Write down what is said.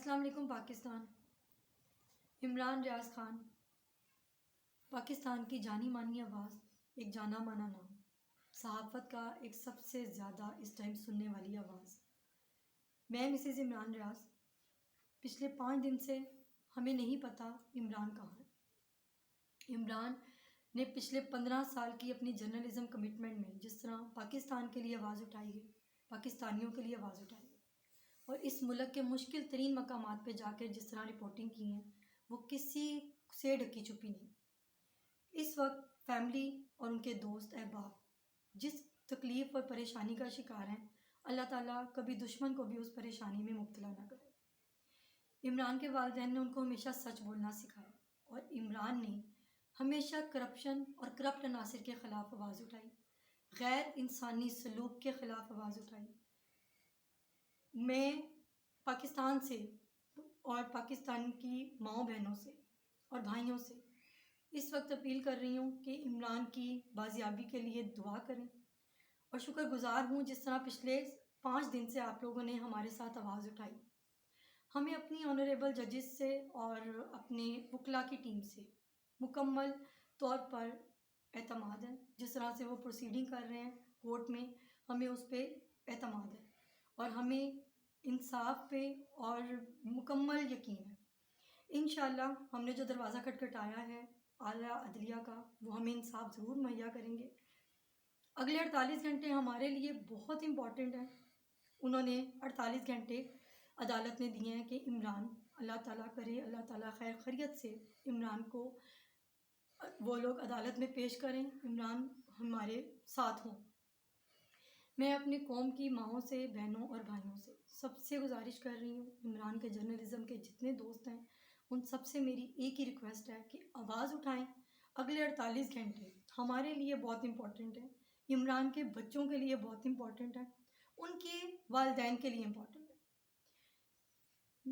السلام علیکم پاکستان۔ عمران ریاض خان پاکستان کی جانی مانی آواز، ایک جانا مانا نام، صحافت کا ایک سب سے زیادہ اس ٹائم سننے والی آواز۔ میں مسز عمران ریاض، پچھلے 5 دن سے ہمیں نہیں پتہ عمران کہاں ہے۔ عمران نے پچھلے 15 سال کی اپنی جرنلزم کمٹمنٹ میں جس طرح پاکستان کے لیے آواز اٹھائی ہے، پاکستانیوں کے لیے آواز اٹھائی ہے، اور اس ملک کے مشکل ترین مقامات پہ جا کے جس طرح رپورٹنگ کی ہیں، وہ کسی سے ڈھکی چھپی نہیں۔ اس وقت فیملی اور ان کے دوست احباب جس تکلیف اور پریشانی کا شکار ہیں، اللہ تعالیٰ کبھی دشمن کو بھی اس پریشانی میں مبتلا نہ کرے۔ عمران کے والدین نے ان کو ہمیشہ سچ بولنا سکھایا، اور عمران نے ہمیشہ کرپشن اور کرپٹ عناصر کے خلاف آواز اٹھائی، غیر انسانی سلوک کے خلاف آواز اٹھائی۔ میں پاکستان سے اور پاکستان کی ماؤں بہنوں سے اور بھائیوں سے اس وقت اپیل کر رہی ہوں کہ عمران کی بازیابی کے لیے دعا کریں، اور شکر گزار ہوں جس طرح پچھلے 5 دن سے آپ لوگوں نے ہمارے ساتھ آواز اٹھائی۔ ہمیں اپنی آنریبل ججز سے اور اپنے وکلا کی ٹیم سے مکمل طور پر اعتماد ہے۔ جس طرح سے وہ پروسیڈنگ کر رہے ہیں کورٹ میں، ہمیں اس پہ اعتماد ہے، اور ہمیں انصاف پہ اور مکمل یقین ہے۔ انشاءاللہ ہم نے جو دروازہ کھٹکھٹایا ہے اعلیٰ عدلیہ کا، وہ ہمیں انصاف ضرور مہیا کریں گے۔ اگلے 48 گھنٹے ہمارے لیے بہت امپورٹنٹ ہیں۔ انہوں نے 48 گھنٹے عدالت نے دیے ہیں کہ عمران، اللہ تعالیٰ کرے اللہ تعالیٰ خیر خیریت سے عمران کو وہ لوگ عدالت میں پیش کریں، عمران ہمارے ساتھ ہوں۔ میں اپنی قوم کی ماؤں سے، بہنوں اور بھائیوں سے سب سے گزارش کر رہی ہوں، عمران کے جرنلزم کے جتنے دوست ہیں ان سب سے میری ایک ہی ریکویسٹ ہے کہ آواز اٹھائیں۔ اگلے 48 گھنٹے ہمارے لیے بہت امپورٹنٹ ہیں، عمران کے بچوں کے لیے بہت امپورٹنٹ ہے، ان کے والدین کے لیے امپورٹنٹ